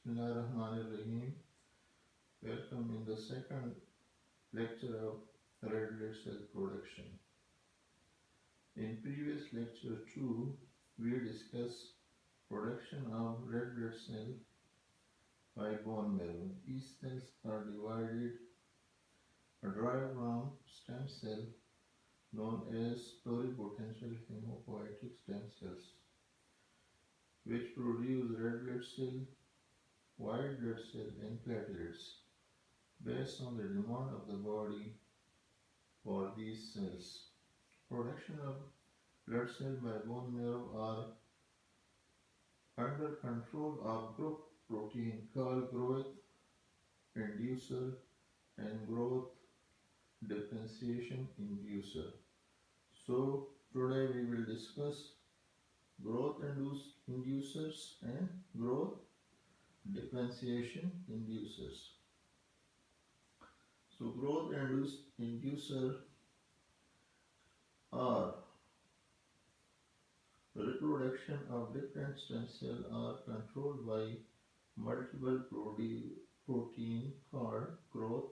Bismillahirrahmanirrahim. Welcome in the second lecture of red blood cell production. In previous lecture 2, we discussed production of red blood cell by bone marrow. These cells are derived from stem cell known as pluripotential hematopoietic stem cells, which produce red blood cell, white blood cell, and platelets based on the demand of the body for these cells. Production of blood cell by bone marrow are under control of group protein called growth inducer and growth differentiation inducer. So today we will discuss growth inducers and growth differentiation inducers. So growth inducer are reproduction of different stem cells are controlled by multiple protein called growth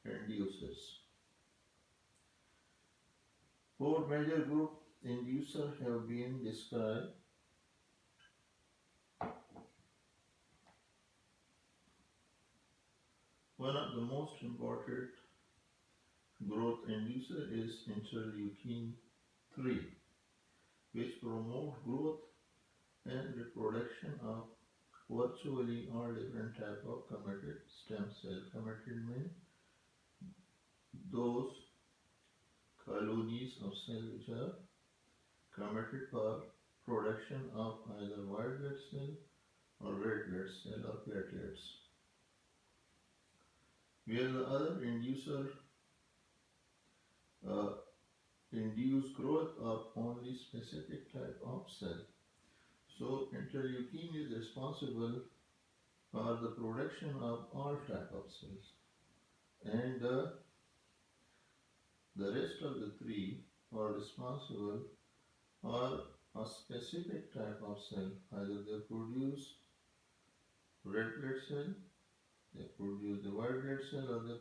inducers. Four major group inducers have been described. One of the most important growth inducer is interleukin 3, which promotes growth and reproduction of virtually all different types of chromatin stem cells. Chromatin means those colonies of cells which are chromatin for production of either white blood cell or red blood cell or platelets. Where the other inducer induce growth of only specific type of cell. So interleukin is responsible for the production of all type of cells, and the rest of the three are responsible for a specific type of cell. Either they produce red blood cell, they produce the white blood cell, or the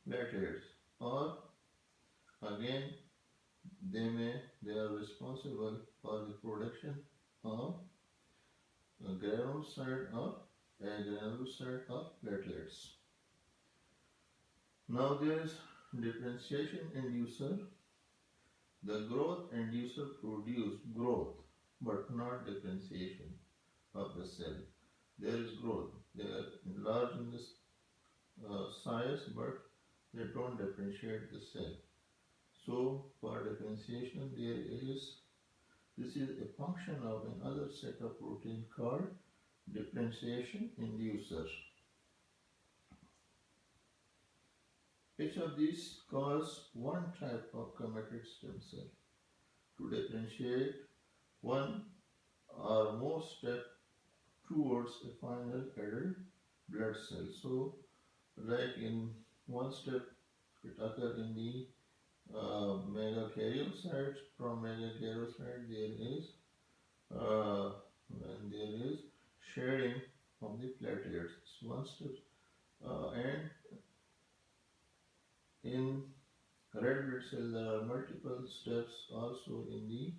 platelets, or again they are responsible for the production of a granulocyte or agranulocyte of platelets. Now there is differentiation inducer. The growth inducer produce growth but not differentiation of the cell. There is growth. They are large in this size, but they don't differentiate the cell. So for differentiation, this is a function of another set of protein called differentiation inducers. Each of these cause one type of chromatin stem cell to differentiate one or more steps towards a final adult blood cell. So, like in one step, it occurs in the megakaryocyte. From megakaryocyte, there is shedding of the platelets. It's one step, and in red blood cell, there are multiple steps. Also in the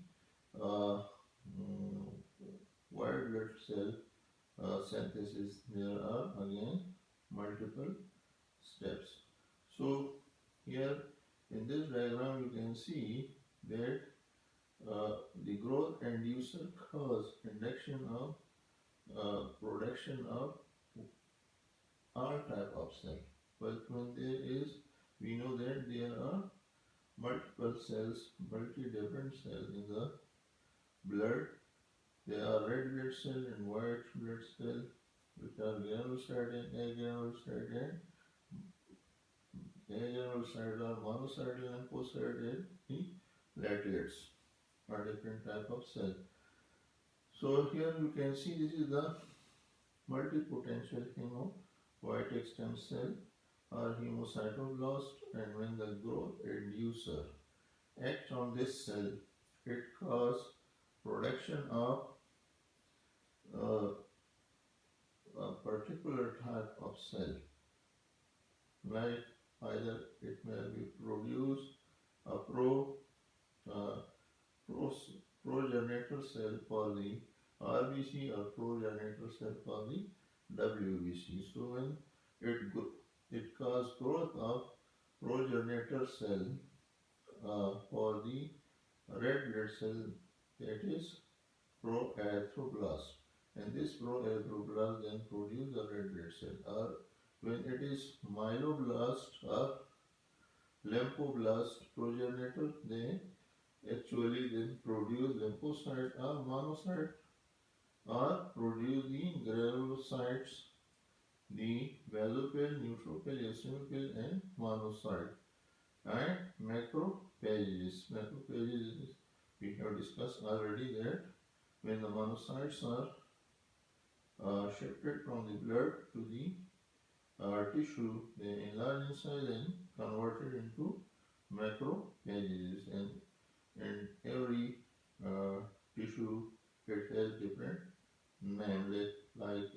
white blood cell synthesis, there are again multiple steps. So here in this diagram, you can see that the growth inducer cause induction of production of all type of cell. But when we know that there are multiple cells, different cells in the blood. There are red blood cell and white blood cell, which are granulocyte and agranulocyte, and agranulocyte are monocyte and pocyte, and the platelets are different type of cell. So here you can see this is the multipotential hematopoietic stem cell or hemocytoblast, and when the growth inducer acts on this cell, it causes production of particular type of cell, like either it may be produce a uh, pro, progenitor cell for the RBC or progenitor cell for the WBC. So when it causes growth of progenitor cell for the red blood cell, that is proerythroblast, and this proerythroblast then produce a red blood cell. Or when it is myeloblast or lymphoblast progenitor, they actually then produce lymphocyte or monocyte or produce the granulocytes, the basophil, neutrophil, eosinophil and monocyte, and macrophages. Macrophages we have discussed already that when the monocytes are shifted from the blood to the tissue, they enlarge in size and converted into macrophages, and every tissue it has different name, like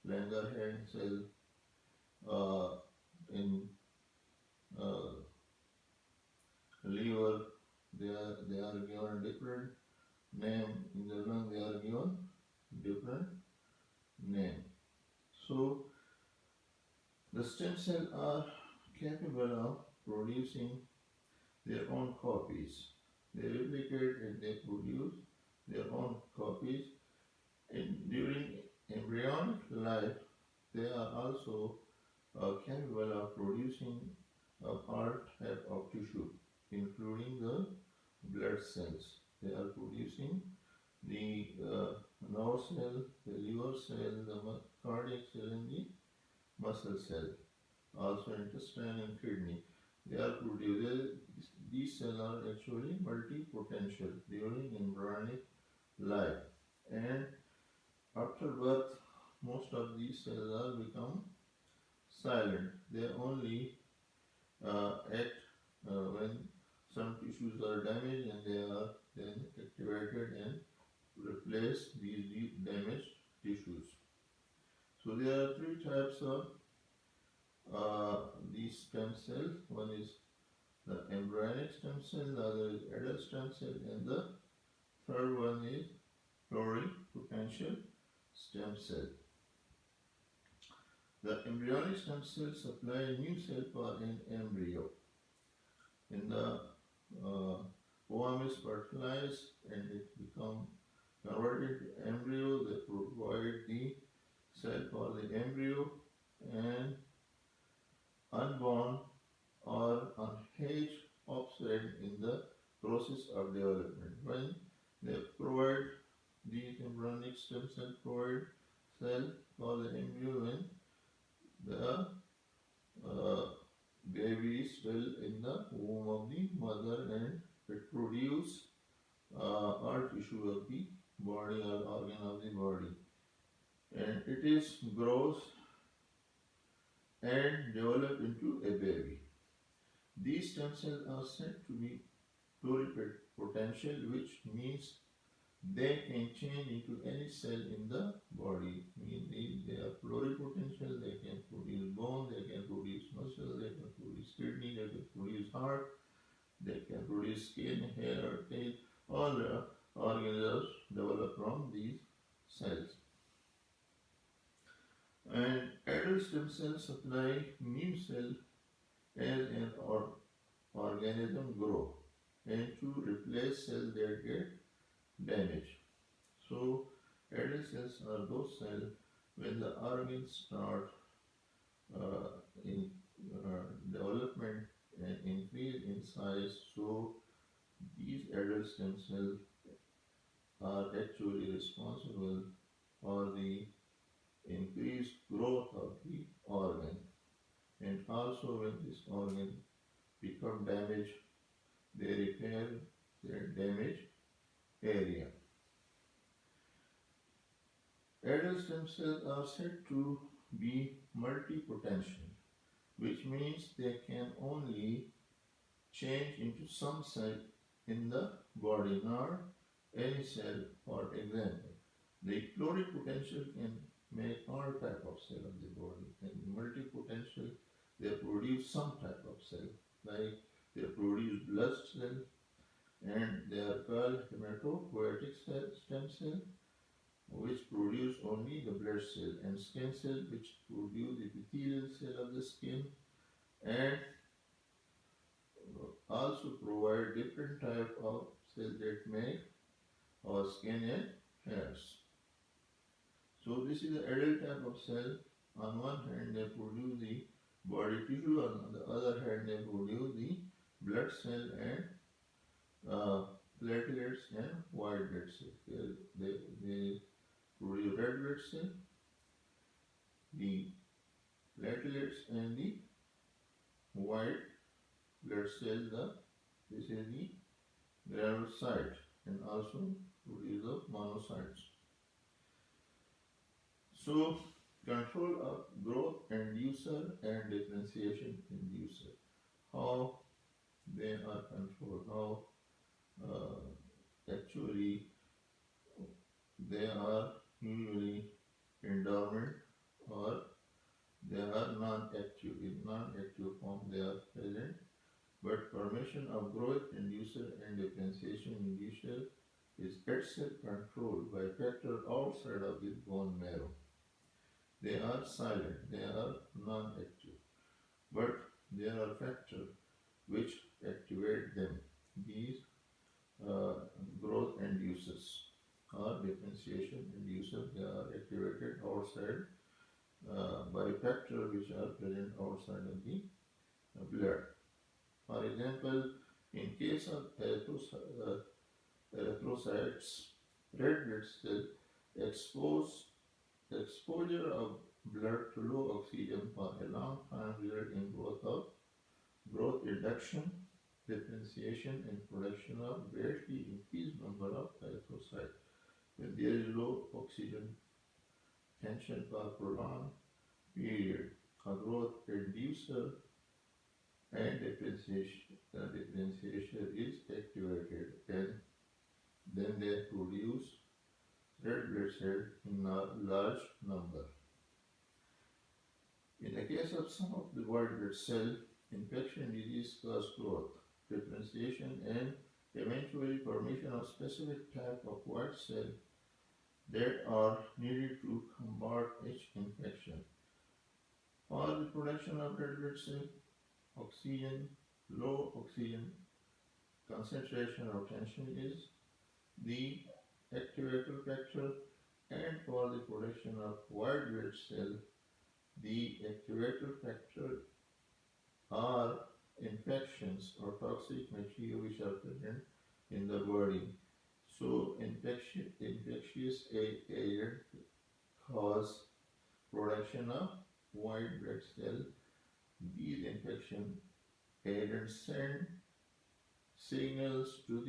Langerhans cell in uh, liver, they are given different name. In the lung, they are given different name. So the stem cells are capable of producing their own copies. They replicate and they produce their own copies. And during embryonic life, they are also capable of producing a part type of tissue, including the blood cells. They are producing the nerve cell, the liver cell, the cardiac cell, and the muscle cell, also intestine and kidney. They are produced. These cells are actually multipotential during embryonic life, and after birth, most of these cells are become silent. They only act when some tissues are damaged, and they are then activated and replace these damaged tissues. So there are three types of these stem cells. One is the embryonic stem cell, the other is adult stem cell, and the third one is pluripotential stem cell. The embryonic stem cell supply a new cell for an embryo. In the ovum is fertilized and it becomes converted to embryo. They provide the cell for the embryo, and unborn or unhatched offspring in the process of development. When they provide these embryonic stem cells provide cell for the embryo when the baby is still in the womb of the mother, and it produces all tissue of the body or organ of the body, and it is grows and develop into a baby. These stem cells are said to be pluripotential, which means they can change into any cell in the body. Meaning they are pluripotential. They can produce bone, they can produce muscle, they can produce kidney, they can produce heart, they can produce skin, hair, tail. All the organs develop from these cells. And adult stem cells supply new cell as an organism grow and to replace cells that get damaged. So adult cells are those cells when the organs start in development and increase in size. So these adult stem cells are actually responsible for the increased growth of the organ, and also when this organ become damaged, they repair their damaged area. Adult stem cells are said to be multipotential, which means they can only change into some cell in the body, not any cell. For example, the pluripotential can make all type of cell of the body. And multipotential, they produce some type of cell, like they produce blood cell, and they are called hematopoietic stem cell, which produce only the blood cell, and skin cell, which produce epithelial cell of the skin, and also provide different type of cell that make our skin and hairs. So this is the adult type of cell. On one hand they produce the body tissue, on the other hand they produce the blood cell and uh, platelets and white blood cells. They produce red blood cell, the platelets and the white blood cell. This is the granulocyte, and also produce the monocytes. So control of growth inducer and differentiation inducer. How they are controlled, how actually they are usually endowment, or they are non-active. In non-active form they are present, but formation of growth inducer and differentiation inducer is itself controlled by factor outside of the bone marrow. They are silent, they are non-active, but there are factors which activate them. These uh, growth inducers or differentiation inducers, they are activated outside by factors which are present outside of the blood. For example, in case of erythrocytes, red blood cell expose exposure of blood to low oxygen for a long time result in growth induction, differentiation, and production of greatly increased number of erythrocytes. When there is low oxygen tension for prolonged period, a growth inducer and differentiation is activated, and then they produce red blood cells in a large number. In the case of some of the white blood cell, infection disease cause growth, differentiation, and eventually formation of specific type of white cell that are needed to combat each infection. For the production of red blood cell, oxygen, low oxygen concentration or tension is the activator factor, and for the production of white blood cell, the activator factor are infections or toxic material which are present in the body. So infectious agent cause production of white blood cell. These infection agents send signals to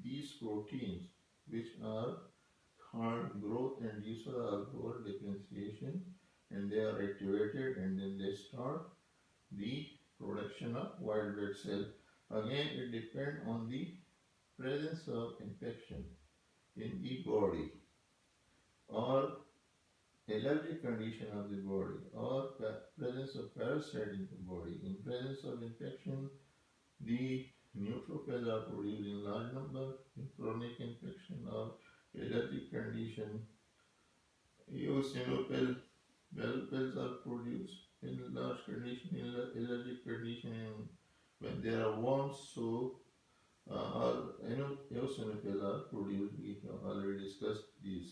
these proteins, which are called growth inducer or growth differentiation, and they are activated, and then they start the production of white blood cell. Again, it depends on the presence of infection in the body, or allergic condition of the body, or presence of parasite in the body. In presence of infection, the neutrophils are produced in large number. In chronic infection or allergic condition, eosinophil cells are produced in large condition, in allergic condition, and when there are wounds, so eosinophil are produced. We have already discussed these.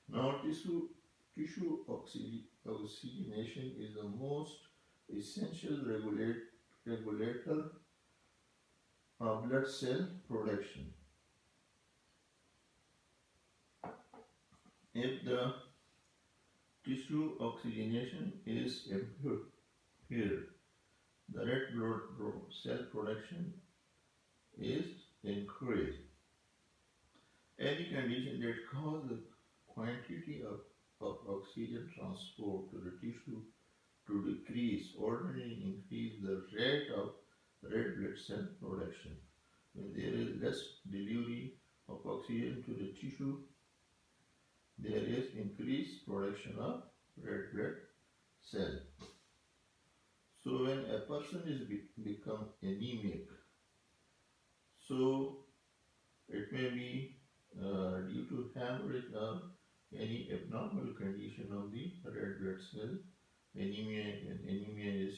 Now, tissue oxygenation is the most essential regulator of blood cell production. If the tissue oxygenation is impaired, the red blood cell production is increased. Any condition that causes the quantity of oxygen transport to the tissue to decrease ordinarily increase the rate of red blood cell production. When there is less delivery of oxygen to the tissue, there increased production of red blood cell. So when a person is become anemic, so it may be due to hemorrhage or any abnormal condition of the red blood cell. Anemia is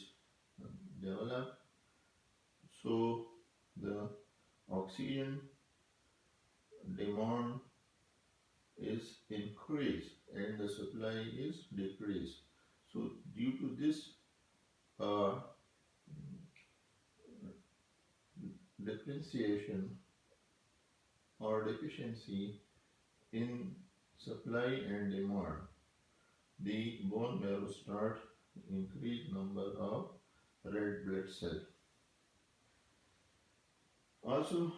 developed. So the oxygen demand is increased and the supply is decreased. So due to this uh, differentiation or deficiency in supply and demand, the bone marrow start increased number of red blood cells. Also,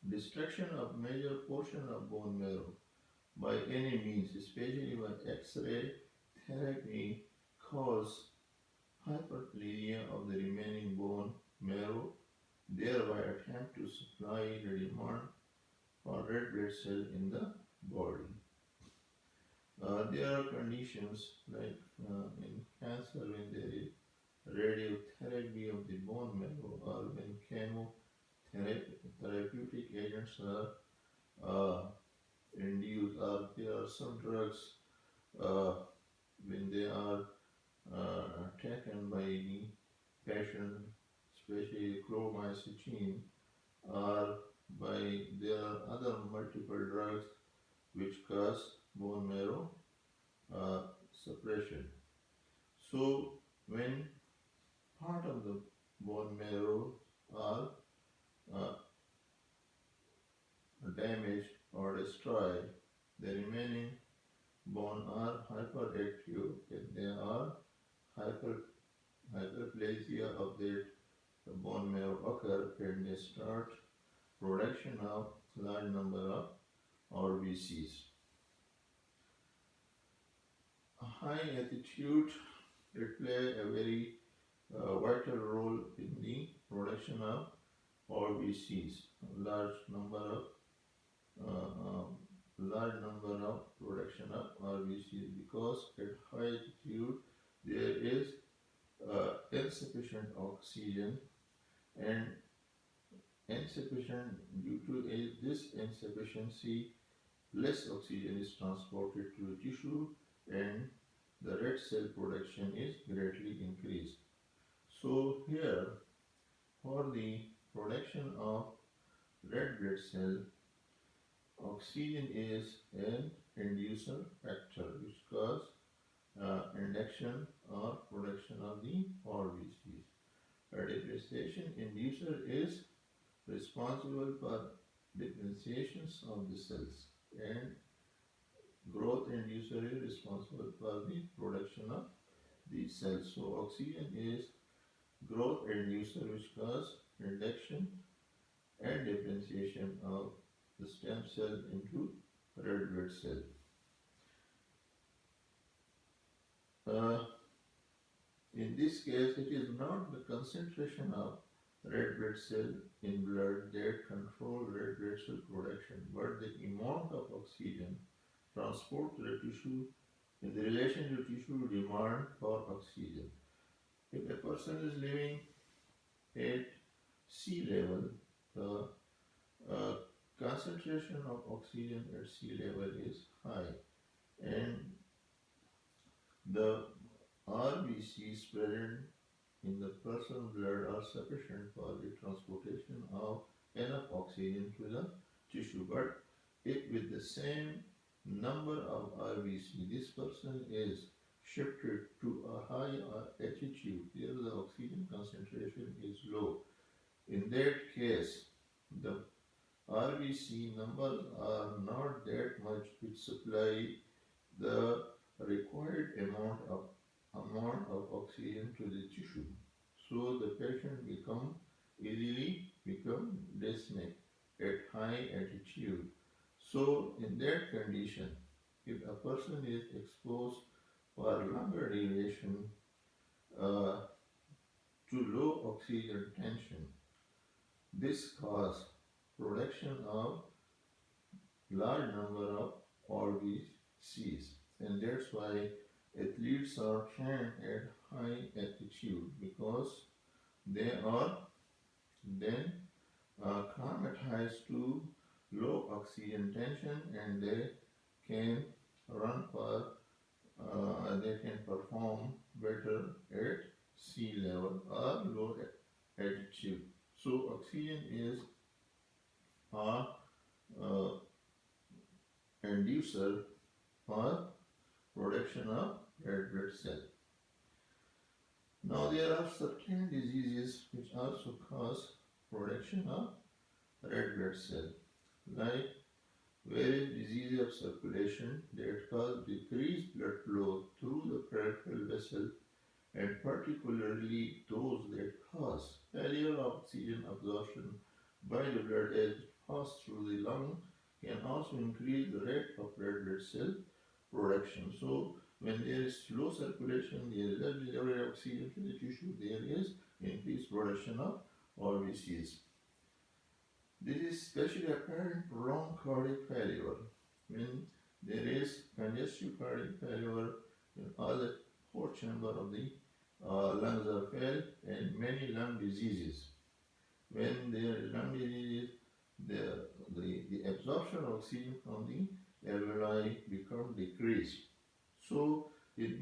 destruction of major portion of bone marrow by any means, especially by X-ray therapy, cause hyperplasia of the remaining bone marrow, thereby attempt to supply the demand for red blood cell in the body. There are conditions like in cancer when there is radiotherapy of the bone marrow or when chemotherapeutic agents are induced or there are some drugs uh, when they are taken by the patient, especially chloromycin, or by there are other multiple drugs which cause bone marrow suppression. So when part of the bone marrow are uh, damaged or destroyed, the remaining bone are hyperactive and they are hyperplasia of that bone marrow occur and they start production of large number of RBCs. High altitude it play a very vital role in the production of RBCs, large number of production of RBCs because at high altitude there is insufficient oxygen and due to this insufficiency less oxygen is transported to the tissue and the red cell production is greatly increased. So here for the production of red blood cell, oxygen is an inducer factor which causes induction or production of the RBCs. A differentiation inducer is responsible for differentiations of the cells and growth inducer is responsible for the production of the cells. So oxygen is growth inducer which causes induction and differentiation of the stem cell into red blood cell. In this case, it is not the concentration of red blood cell in blood that control red blood cell production, but the amount of oxygen transport to the tissue in the relation to tissue demand for oxygen. If a person is living at sea level, the concentration of oxygen at sea level is high and the RBCs present in the person's blood are sufficient for the transportation of enough oxygen to the tissue. But if with the same number of RBC this person is shifted to a high altitude where the oxygen concentration is low, in that case the RBC numbers are not that much which supply the required amount of oxygen to the tissue. So the patient easily become dyspneic at high altitude. So in that condition, if a person is exposed for longer duration to low oxygen tension, this causes production of large number of RBCs And that's why athletes are trained at high altitude because they are then climatized to low oxygen tension and can run for they can perform better at sea level or low altitude. So oxygen is a uh, inducer for production of red blood cell. Now there are certain diseases which also cause production of red blood cell, like various diseases of circulation that cause decreased blood flow through the peripheral vessel, and particularly those that cause failure of oxygen absorption by the blood as it passes through the lung, can also increase the rate of red blood cell production. So when there is slow circulation, there is less delivery of oxygen to the tissue, there is increased production of RBCs. This is especially apparent in prolonged cardiac failure. When there is congestive cardiac failure, when all the four chambers of the lungs are failed, and many lung diseases. When there is lung disease, the absorption of oxygen from the alveoli become decreased. So in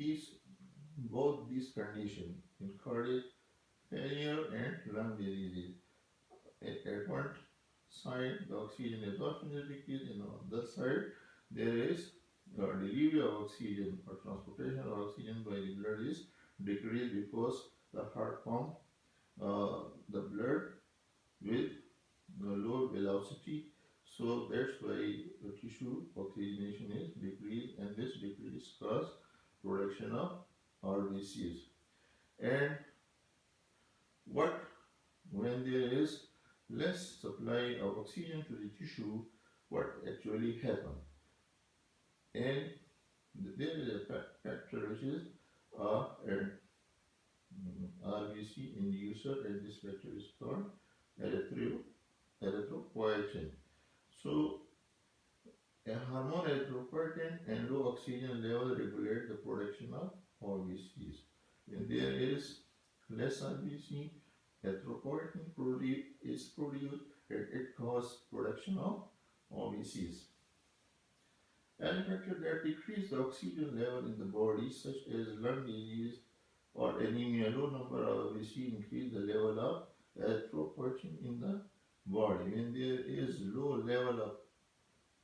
both these conditions, in cardiac failure and lung diseases, at one side the oxygen absorption is decreased, and on the other side there is delivery of oxygen or transportation of oxygen by the blood is decreased because the heart pump the blood with low velocity. So that's why the tissue oxygenation is decreased, and this decrease causes production of RBCs. And what when there is less supply of oxygen to the tissue, what actually happens? And there is a factor which is an RBC inducer, and this factor is called erythropoietin. So a hormone erythropoietin and low oxygen level regulate the production of RBCs. When there is less RBC, erythropoietin is produced, and it causes production of RBCs. An factor that decrease the oxygen level in the body, such as lung disease or anemia, low number of RBC increase the level of erythropoietin in the body. When there is low level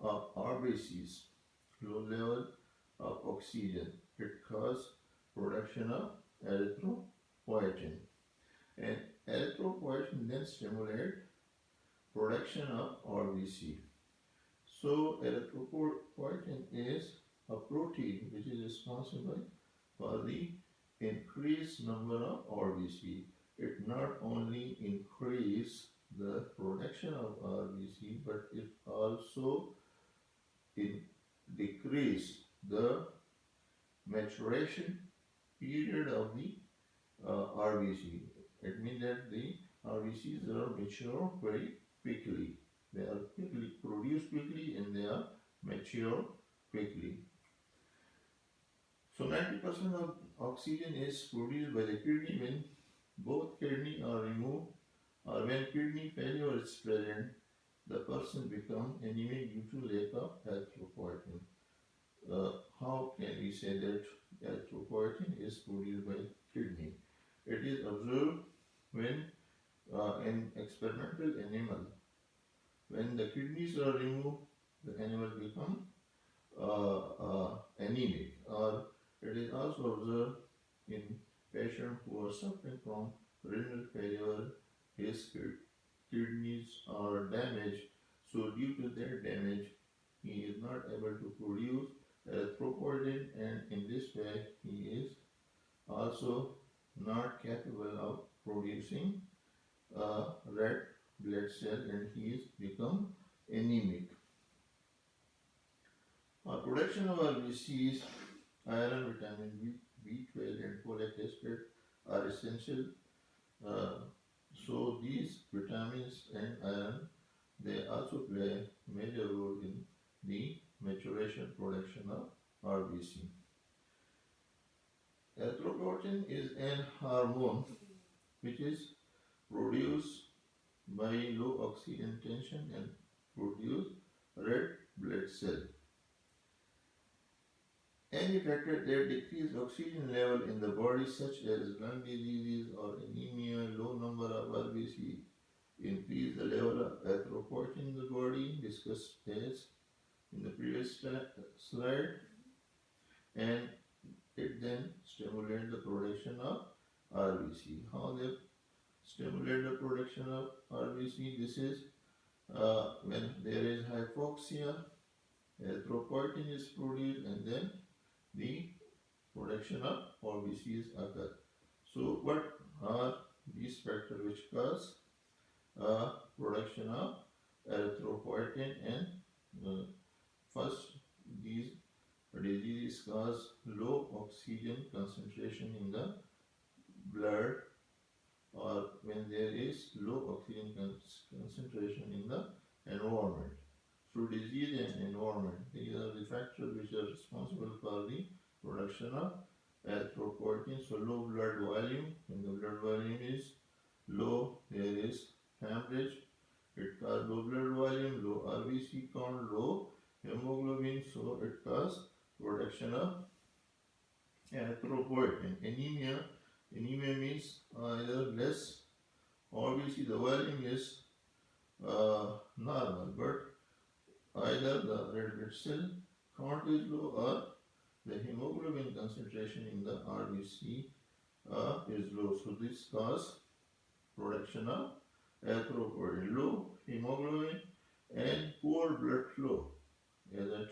of RBCs, low level of oxygen, it causes production of erythropoietin. And erythropoietin then stimulate production of RBC. So erythropoietin is a protein which is responsible for the increased number of RBC. It not only increases the production of RBC, but it also decrease the maturation period of the RBC. It means that the RBCs are mature very quickly. They are quickly produced quickly, and they are mature quickly. So 90% of oxygen is produced by the kidney. When both kidney are removed, or when kidney failure is present, the person becomes anemic due to lack of erythropoietin. How can we say that erythropoietin is produced by kidney? It is observed when in experimental animal, when the kidneys are removed, the animal become anemic. Or it is also observed in patients who are suffering from renal failure. His kidneys are damaged, so due to their damage, he is not able to produce erythropoietin, and in this way he is also not capable of producing red blood cell, and he is become anemic. Production of RBCs, iron, vitamin B12 and folic acid are essential. So these vitamins and iron, they also play a major role in the maturation production of RBC. Erythropoietin is an hormone which is produced by low oxygen tension and produce red blood cell. Any factor that decrease oxygen level in the body, such as lung diseases or anemia, low number of RBC, increase the level of erythropoietin in the body, discussed as in the previous slide, and it then stimulates the production of RBC. How they stimulate the production of RBC? This is when there is hypoxia, erythropoietin is produced, and then the production of RBCs occur. So, what are these factors which cause production of erythropoietin? And first, these diseases cause low oxygen concentration in the blood, or when there is low oxygen concentration in the environment. So disease and environment, these are the factors which are responsible for the production of erythropoietin. So low blood volume, when the blood volume is low, there is hemorrhage. It causes low blood volume, low RBC count, low hemoglobin, so it causes production of erythropoietin. Anemia means either less RBC, the volume is normal, but either the red blood cell count is low or the hemoglobin concentration in the RBC is low. So this causes production of erythropoietin. Low hemoglobin and poor blood flow. As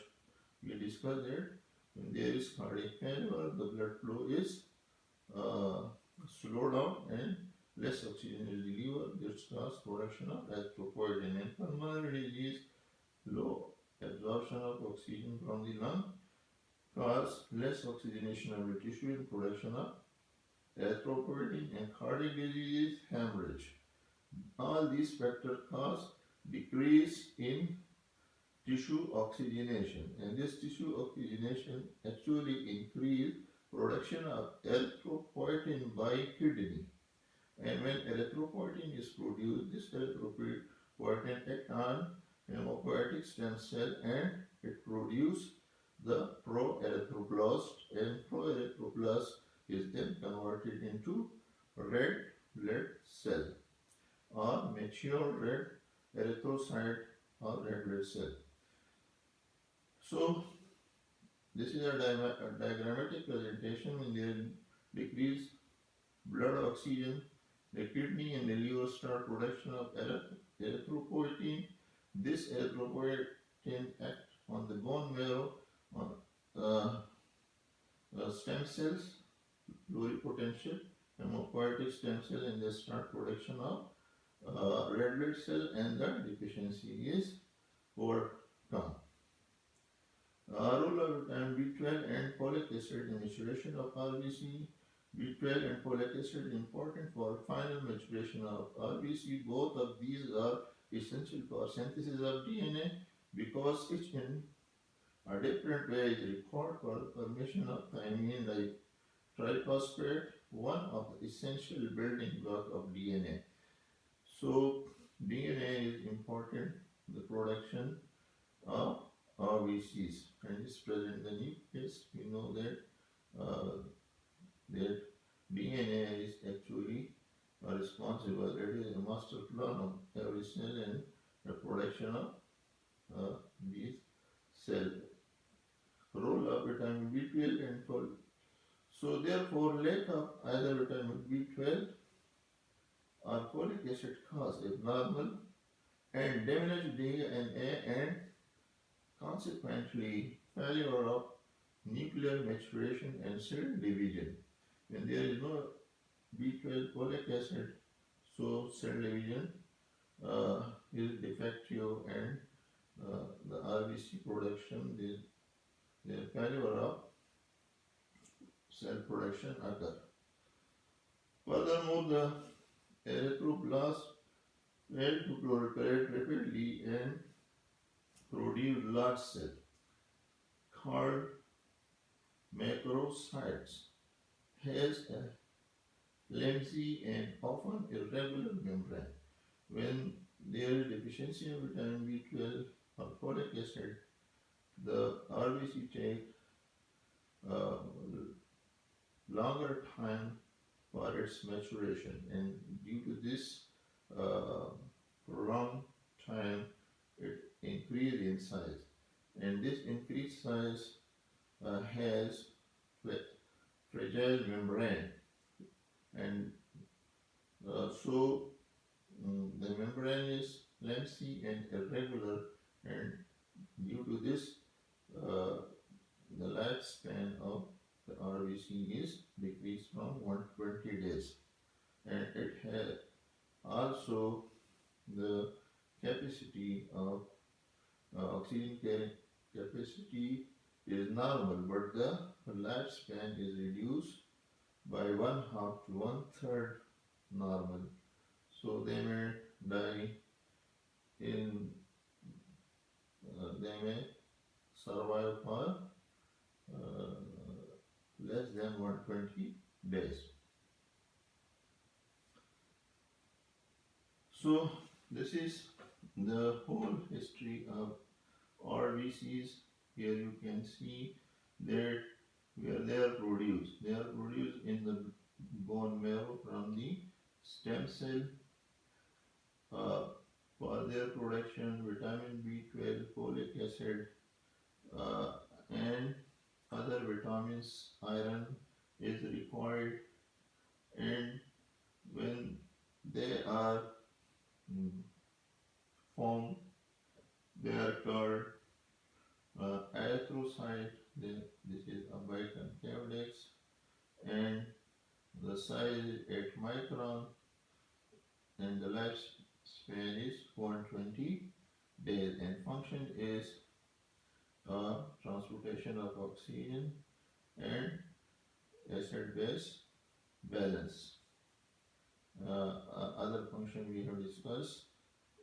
we discussed that when there is cardiac failure, the blood flow is slow down and less oxygen is delivered. This causes production of erythropoietin. And pulmonary disease, low absorption of oxygen from the lung cause less oxygenation of the tissue and production of erythropoietin. And cardiac disease, hemorrhage. All these factors cause decrease in tissue oxygenation, and this tissue oxygenation actually increase production of erythropoietin by kidney. And when erythropoietin is produced, this erythropoietin acts on hematopoietic stem cell and it produces the proerythroblast, and proerythroblast is then converted into red blood cell or mature red erythrocyte or red blood cell. So this is a diagrammatic presentation. When there decrease blood oxygen, the kidney and the liver start production of erythropoietin. This erythropoietin acts on the bone marrow, on stem cells, pluripotential, hematopoietic stem cell, and they start production of red blood cell, and the deficiency is overcome. Role of vitamin B12 and folic acid in maturation of RBC. B12 and folic acid important for final maturation of RBC. Both of these are essential for synthesis of DNA because each in a different way is required for the formation of thymine like triphosphate, one of the essential building blocks of DNA. So DNA is important in the production of RBCs, and is present in the nucleus. We know that that DNA is actually responsible. It is a master plan of every cell and the production of these cells. Role of vitamin B12 and folic. So therefore, lack of either vitamin B12 or folic acid cause abnormal and damaged DNA and consequently failure of nuclear maturation and cell division. When there is no B12 folic acid, so cell division is defective, and the RBC production, the failure of cell production occur. Furthermore, the erythroblast fail to proliferate rapidly and produce large cell called macrocytes has a flimsy and often irregular membrane. When there is deficiency of vitamin B12 or folic acid, the RBC take uh, longer time for its maturation, and due to this uh, prolonged time, it increase in size, and this increased size has fragile membrane, and so the membrane is flimsy and irregular, and due to this, uh, the lifespan of the RBC is decreased from 120 days, and it has also the capacity of oxygen carrying capacity is normal, but the lifespan is reduced by one half to one third normal. So they may die in, they may survive for uh, less than 120 days. So this is the whole history of RBCs. Here you can see that where they are produced. They are produced in the bone marrow from the stem cell. For their production, vitamin B12, folic acid, and other vitamins, iron is required, and when they are formed, they are called erythrocyte. This is a biconcave disc, and the size is 8 micron, and the lifespan is 120 days, and function is transportation of oxygen and acid-base balance. Other function we have discussed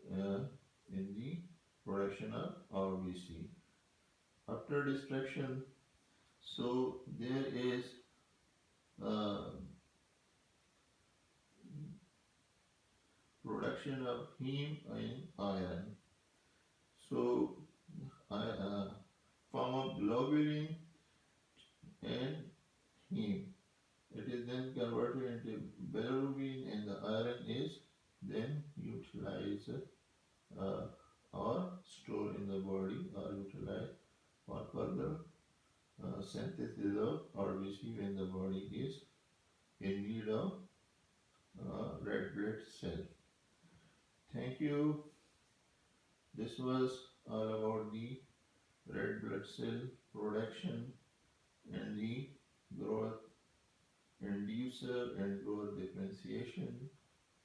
in the production of RBC. After destruction, so there is production of heme and iron. So form of globulin and heme. It is then converted into bilirubin, and the iron is then utilized or stored in the body or utilized for further synthesis of RBC when the body is in need of red blood cell. Thank you. This was all about the red blood cell production and the growth inducer and growth differentiation,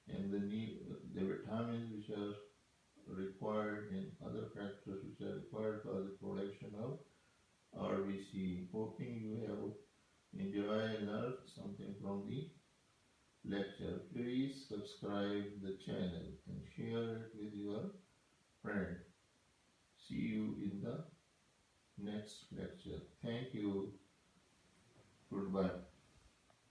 and the vitamins which are required and other factors which are required for the production of RBC. Hoping you have enjoyed and learned something from the lecture. Please subscribe the channel and share it with your friend. See you in the next lecture. Thank you. Goodbye.